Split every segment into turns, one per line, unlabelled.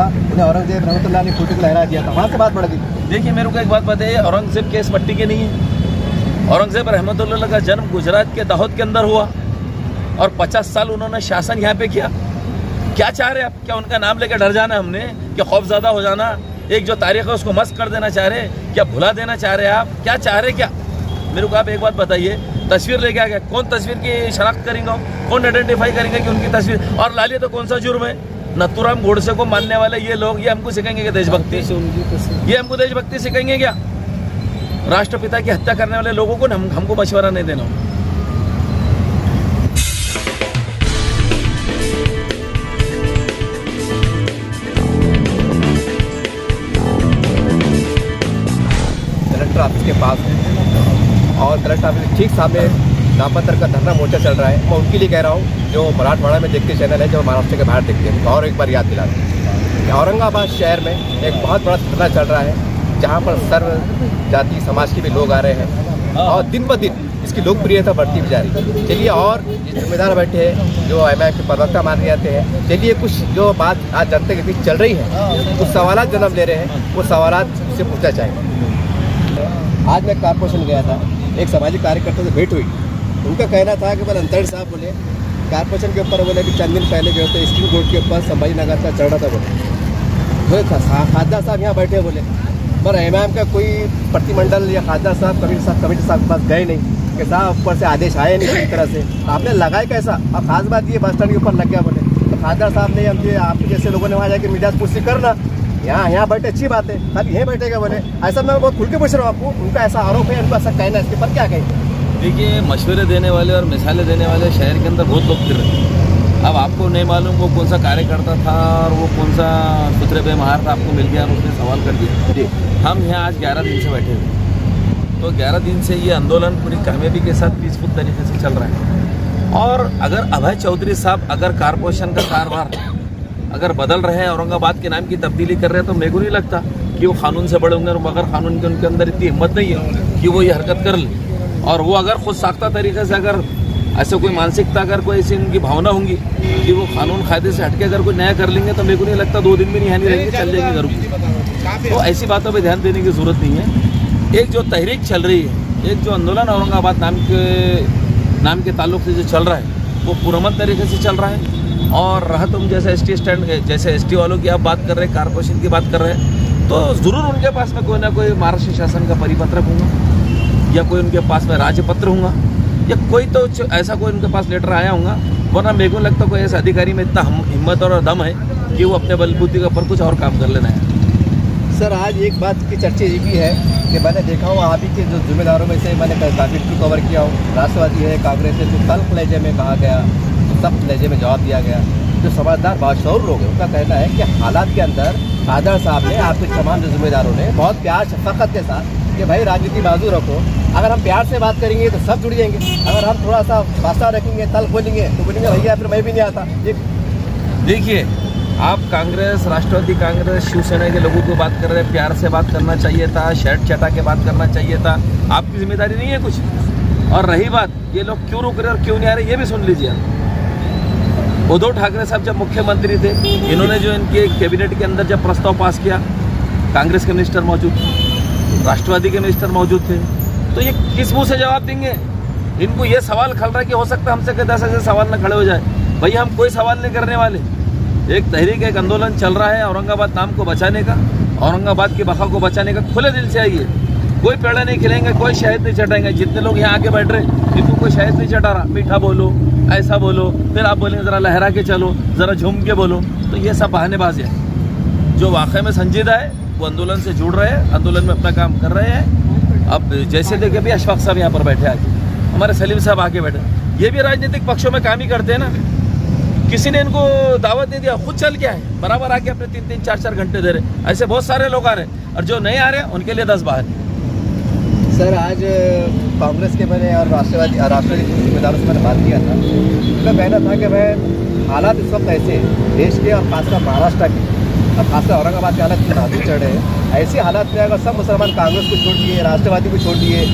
था, उन्हें औरंगजेब रहमतुल्लाह ने फोटो को लहरा दिया था, वहाँ से बात बढ़ गई।
देखिए मेरे को एक बात बताइए, औरंगजेब के इस मट्टी के नहीं है। औरंगजेब रहमतुल्लाह का जन्म गुजरात के दाहोद के अंदर हुआ और 50 साल उन्होंने शासन यहाँ पे किया। क्या चाह रहे आप? क्या उनका नाम लेकर डर जाना हमने? क्या खौफज़दा हो जाना? एक जो तारीख है उसको मस्क कर देना चाह रहे? क्या भुला देना चाह रहे आप? क्या चाह रहे? क्या मेरे को आप एक बात बताइए, तस्वीर लेके आ गया, कौन तस्वीर की शनाख्त करेंगे? कौन आइडेंटिफाई करेंगे कि उनकी तस्वीर? और लालिए तो कौन सा जुर्म है? नथुराम गोडसे को मानने वाले ये लोग, ये हमको सिखाएंगे क्या देशभक्ति? ये हमको देशभक्ति सिखाएंगे क्या? राष्ट्रपिता की हत्या करने वाले लोगों को हमको मशवरा नहीं देना।
कलेक्टर ऑफिस के पास और कलेक्टर ऑफिस ठीक सामने नामपत्र का धरना मोर्चा चल रहा है। मैं उनके लिए कह रहा हूँ जो मराठवाड़ा में देखते चैनल है, जो महाराष्ट्र के बाहर देखते हैं, और एक बार याद दिला दें, औरंगाबाद शहर में एक बहुत बड़ा धरना चल रहा है जहाँ पर सर्व जाति समाज के भी लोग आ रहे हैं और दिन ब दिन इसकी लोकप्रियता बढ़ती भी जा रही है। चलिए, और जिम्मेदार बैठे हैं जो एमआईएम के प्रवक्ता माने जाते हैं, चलिए कुछ जो बात आज जनता के बीच चल रही है, कुछ सवाल जन्म ले रहे हैं, वो सवाल से पूछना चाहेंगे। आज मैं कारपोरेशन गया था, एक सामाजिक कार्यकर्ता से भेंट हुई। उनका कहना था कि बोले अंतरी साहब बोले कारपोरेशन के ऊपर बोले कि चंद दिन पहले जो है स्टील बोर्ड के ऊपर संभाजी नगर का चढ़ा था, बोले खासदार साहब यहाँ बैठे बोले, पर एमआईएम का कोई प्रतिमंडल या खासदार साहब कमेटी साहब के पास गए नहीं कि साहब ऊपर से आदेश आए नहीं किसी तरह से, आपने लगाए कैसा? और खास बात ये बस स्टैंड के ऊपर लग गया बोले, तो खासदार साहब ने हमसे आप जैसे लोगों ने वहाँ जाकर मीडिया से पुष्टि करना, यहाँ बैठे अच्छी बात है, खाली यहीं बैठेगा बोले, ऐसा मैं बहुत खुल के पूछ रहा हूँ आपको। उनका ऐसा आरोप है, उनका ऐसा कहना है, इसके पर क्या कहेंगे?
देखिए, मशवरे देने वाले और मिसालें देने वाले शहर के अंदर बहुत लोग फिर रहे हैं। अब आपको नहीं मालूम वो कौन सा कार्यकर्ता था और वो कौन सा सुथरे बेमहार था, आपको मिल गया और उसने सवाल कर दिया। हम यहाँ आज 11 दिन से बैठे हुए, तो 11 दिन से ये आंदोलन पूरी कामयाबी के साथ पीसफुल तरीके से चल रहा है। और अगर अभय चौधरी साहब अगर कारपोरेशन का कारभार अगर बदल रहे हैं, औरंगाबाद के नाम की तब्दीली कर रहे हैं, तो मेरे को नहीं लगता कि वो कानून से बड़े होंगे, मगर कानून के उनके अंदर इतनी हिम्मत नहीं है कि वो ये हरकत कर ले। और वो अगर खुद साख्ता तरीके से अगर ऐसे कोई मानसिकता, अगर कोई ऐसी उनकी भावना होंगी कि वो कानून कायदे से हटके अगर कोई नया कर लेंगे, तो मेरे को नहीं लगता 2 दिन भी नहीं रहेंगे, चल जाएंगे घर को। तो ऐसी बातों पे ध्यान देने की जरूरत नहीं है। एक जो तहरीक चल रही है, एक जो आंदोलन औरंगाबाद नाम के ताल्लुक से जो चल रहा है, वो पुरअमन तरीके से चल रहा है। और रहा तुम जैसे एसटी स्टैंड, जैसे एसटी वालों की आप बात कर रहे हैं, कारपोरेशन की बात कर रहे हैं, तो ज़रूर उनके पास में कोई ना कोई महाराष्ट्र शासन का परिपत्रक होगा, या कोई उनके पास में राज्यपत्र होगा, या कोई तो ऐसा कोई उनके पास लेटर आया होगा। वरना मेरे को लगता कोई ऐसा अधिकारी में इतना हिम्मत और दम है कि वो अपने बलबूते के ऊपर कुछ और काम कर लेना है।
सर, आज एक बात की चर्चा ये भी है कि मैंने देखा हूँ आप ही के जो जिम्मेदारों में से मैंने काफ़ी कवर किया हूँ, राष्ट्रवादी है, कांग्रेस है, जो तल्ख लहजे में कहा गया, सख्त लहजे में जवाब दिया गया, जो समझदार बाशऊर लोग हैं, उनका कहना है कि हालात के अंदर खासदार साहब ने, आपके तमाम जो जिम्मेदारों ने बहुत प्यार शफकत के साथ कि भाई राजनीति बाजू रखो, अगर हम प्यार से बात करेंगे तो सब जुड़ जाएंगे, अगर हम थोड़ा सा फासला रखेंगे, तल्ख बोलेंगे तो बोलेंगे भैया फिर मैं भी नहीं आता।
देखिए, आप कांग्रेस, राष्ट्रवादी कांग्रेस, शिवसेना के लोगों को बात कर रहे हैं, प्यार से बात करना चाहिए था, शर्ट चटा के बात करना चाहिए था, आपकी जिम्मेदारी नहीं है कुछ। और रही बात ये लोग क्यों रुक रहे और क्यों नहीं आ रहे, ये भी सुन लीजिए। उद्धव ठाकरे साहब जब मुख्यमंत्री थे, इन्होंने जो इनके कैबिनेट के अंदर जब प्रस्ताव पास किया, कांग्रेस के मिनिस्टर मौजूद थे, राष्ट्रवादी के मिनिस्टर मौजूद थे, तो ये किस मुंह से जवाब देंगे? इनको ये सवाल खल रहा है कि हो सकता है हमसे 10 ऐसे सवाल न खड़े हो जाए। भैया हम कोई सवाल नहीं करने वाले। एक तहरीक, एक आंदोलन चल रहा है औरंगाबाद नाम को बचाने का, औरंगाबाद की बका को बचाने का। खुले दिल से आइए, कोई पेड़ा नहीं खिलाएंगे, कोई शहद नहीं चटाएंगे। जितने लोग यहाँ आके बैठ रहे इनको कोई शहद नहीं चटा रहा। मीठा बोलो, ऐसा बोलो, फिर आप बोलेंगे जरा लहरा के चलो, जरा झूम के बोलो, तो ये सब बहानेबाजी है। जो वाकई में संजीदा है वो आंदोलन से जुड़ रहे हैं, आंदोलन में अपना काम कर रहे हैं। अब जैसे देखे भी अशफाक साहब यहाँ पर बैठे आके, हमारे सलीम साहब आके बैठे, ये भी राजनीतिक पक्षों में काम ही करते हैं ना। किसी ने इनको दावत दे दिया, खुद चल गया है, बराबर आके अपने 3-3, 4-4 घंटे दे रहे। ऐसे बहुत सारे लोग आ रहे हैं, और जो नहीं आ रहे उनके लिए 10 बाहर।
सर, आज कांग्रेस के मैंने और राष्ट्रवादी जिम्मेदारों से मैंने बात किया था, उनका कहना था कि भाई हालात इस वक्त ऐसे हैं देश के, और खासकर महाराष्ट्र के, और खासकर औरंगाबाद के हालात की नाजुक चढ़ रहे हैं। ऐसी हालात में अगर सब मुसलमान कांग्रेस को छोड़ दिए, राष्ट्रवादी को छोड़ दिए,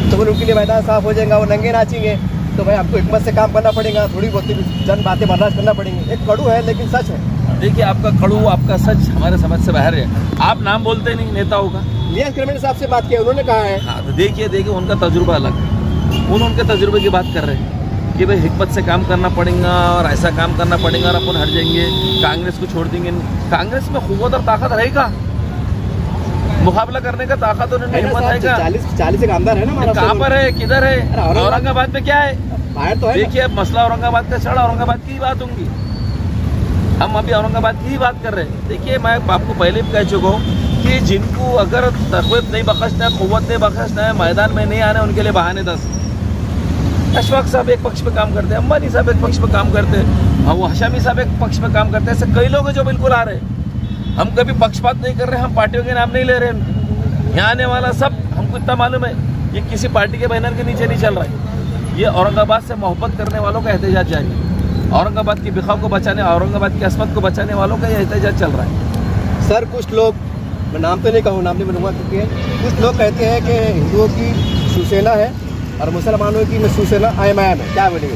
तो फिर उनके लिए मैदान साफ हो जाएगा, वो नंगे नाचेंगे। तो भाई आपको हिम्मत से काम करना पड़ेगा, थोड़ी बहुत जन बातें बर्दाश्त करना पड़ेंगी। एक कड़ू है लेकिन सच है।
देखिए, आपका कड़ू, आपका सच हमारे समझ से बाहर है। आप नाम बोलते नहीं नेताओं का।
लियाकत करमैनी साहब से बात किया, उन्होंने कहा है।
हाँ, तो देखिए उनका तजुर्बा अलग है। उनके तजुर्बे की बात कर रहे हैं कि भाई हिकमत से काम करना पड़ेगा और ऐसा काम करना पड़ेगा और अपन हट जाएंगे, कांग्रेस को छोड़ देंगे। कांग्रेस में क़ुव्वत और ताकत रहेगा, मुकाबला करने का ताकत और हिम्मत है क्या?
40 एक आमदार है ना,
कहाँ पर है, किधर है? औरंगाबाद में क्या है?
बाहर तो है।
देखिए, अब मसला औरंगाबाद का चढ़ा, औरंगाबाद की ही बात होंगी। हम अभी औरंगाबाद की ही बात कर रहे हैं। देखिए, मैं आपको पहले भी कह चुका हूँ कि जिनको अगर तक़वीत नहीं बख्शना है, क़ुव्वत नहीं बख्शना है, मैदान में नहीं आना है, उनके लिए बहाने 10। अशफाक साहब एक पक्ष पे काम करते हैं, अंबानी साहब एक पक्ष पे काम करते हैं, वो हशामी साहब एक पक्ष पे काम करते हैं। ऐसे कई लोग हैं जो बिल्कुल आ रहे हैं। हम कभी पक्षपात नहीं कर रहे, हम पार्टियों के नाम नहीं ले रहे हैं। यहाँ आने वाला सब हमको इतना मालूम है, ये किसी पार्टी के बैनर के नीचे नहीं चल रहा है। ये औरंगाबाद से मोहब्बत करने वालों का एहतजाज जारी है। औरंगाबाद की बिखा को बचाने, औरंगाबाद की अस्मत को बचाने वालों का ये एहतजाज चल रहा है।
सर, कुछ लोग, मैं नाम तो नहीं कहूँ, नाम नहीं बनूंगा, क्योंकि कुछ लोग कहते हैं कि हिंदुओं की शिवसेना है और मुसलमानों की शिवसेना IMIM है। क्या बोलेंगे?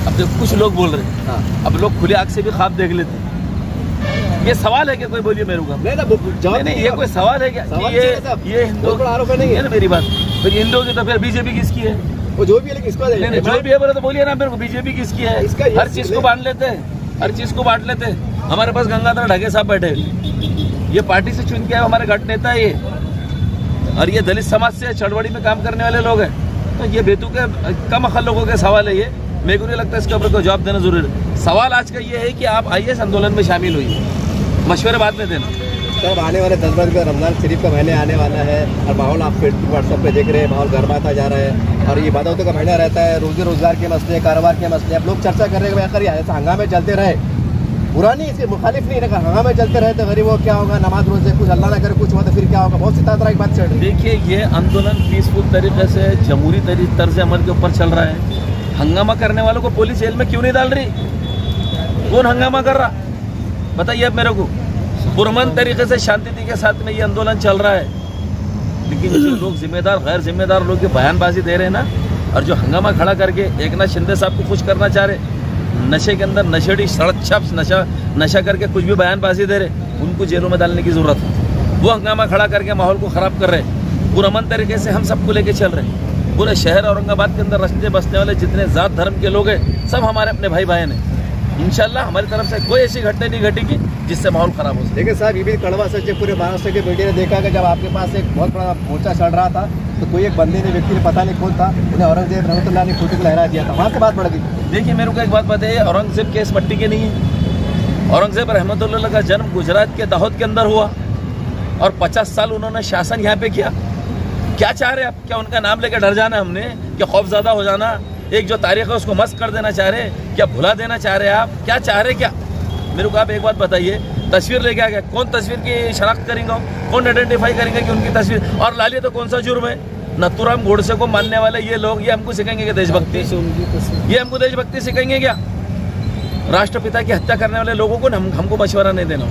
अब देखो, कुछ लोग बोल रहे हैं। हाँ। अब लोग खुले आँख से भी ख्वाब देख लेते हैं। ये सवाल है क्या? कोई बोलिए मेरे को। नहीं, ये कोई सवाल है क्या? ये हिंदुओं का आरोप नहीं है ना मेरी बात। फिर हिंदुओं की तो फिर बीजेपी किसकी है? वो जो भी है, लेकिन इसको जो भी है बोले तो बोलिए ना मेरे को, बीजेपी किसकी है? हर चीज को बांट लेते हैं, हर चीज को बांट लेते हैं। हमारे पास गंगाधर ढगे साहब बैठे, ये पार्टी से चुन के आए, हमारे गठ नेता है ये, और ये दलित समाज से चढ़वड़ी में काम करने वाले लोग हैं। तो ये बेतुके कम अकल लोगों के सवाल है ये। मेरे को नहीं लगता इसके ऊपर कोई जवाब देना जरूरी है। सवाल आज का ये है कि आप आइए, आंदोलन में शामिल हुई, मशवरे बाद में देना।
तब आने वाले 10 दिन का रमजान शरीफ का महीने आने वाला है और माहौल आप फेसबुक व्हाट्सएप पे देख रहे हैं, माहौल गर्माता जा रहा है और ये इबादतों का महीना रहता है, रोजी रोजगार के मसले, कारोबार के मसले। अब लोग चर्चा कर रहे हैं कि ऐसा हंगामे चलते रहे, बुरा नहीं, इसके मुखालिफ नहीं रखा, हंगामे चलते रहे तो गरीबों क्या होगा, नमाज रोजे कुछ अल्लाह ना करे कुछ हुआ तो फिर क्या होगा? बहुत सी तरह की बात चल रही है।
देखिए, ये आंदोलन पीसफुल तरीके से जमहूरी तर्ज अमल के ऊपर चल रहा है। हंगामा करने वालों को पुलिस जेल में क्यों नहीं डाल रही? कौन हंगामा कर रहा बताइए अब मेरे को। पुरअमन तरीके से शांति के साथ में ये आंदोलन चल रहा है, लेकिन जो लोग जिम्मेदार गैर जिम्मेदार लोग बयानबाजी दे रहे हैं ना, और जो हंगामा खड़ा करके एकनाथ शिंदे साहब को खुश करना चाह रहे, नशे के अंदर नशेड़ी सड़क छप नशा करके कुछ भी बयानबाजी दे रहे, उनको जेलों में डालने की जरूरत है। वो हंगामा खड़ा करके माहौल को खराब कर रहे। पुरअमन तरीके से हम सबको लेके चल रहे हैं। पूरे शहर औरंगाबाद के अंदर रस्ते बसने वाले जितने जात धर्म के लोग हैं, सब हमारे अपने भाई बहन हैं। इंशाल्लाह हमारी तरफ से कोई ऐसी घटना नहीं घटेगी जिससे माहौल खराब हो सके।
लेकिन साहब, ये भी कड़वा सच है, पूरे महाराष्ट्र के मीडिया ने देखा कि जब आपके पास एक बहुत बड़ा मोर्चा चल रहा था तो कोई एक बंदे ने, व्यक्ति ने, पता नहीं कौन था, उन्हें औरंगजेब रहमतुल्लाह ने फोटो लहरा दिया था, वहाँ से बात बढ़ गई।
देखिए, मेरे को एक बात बताइए, औरंगजेब केस मट्टी के नहीं है। औरंगजेब रहमतुल्लाह का जन्म गुजरात के दाहोद के अंदर हुआ और 50 साल उन्होंने शासन यहाँ पे किया। क्या चाह रहे आप? क्या उनका नाम लेकर डर जाना हमने? क्या खौफज़दा हो जाना? एक जो तारीख है उसको मस्क कर देना चाह रहे? क्या भुला देना चाह रहे आप? क्या चाह रहे? क्या मेरे को आप एक बात बताइए, तस्वीर लेके आ गए, कौन तस्वीर की शनाख्त करेंगे? कौन आइडेंटिफाई करेंगे कि उनकी तस्वीर? और ला लिए तो कौन सा जुर्म है? नथुराम गोडसे को मानने वाले ये लोग, ये हमको सिखाएंगे क्या देशभक्ति? ये हमको देशभक्ति सिखाएंगे क्या? राष्ट्रपिता की हत्या करने वाले लोगों को हमको मशवरा नहीं देना।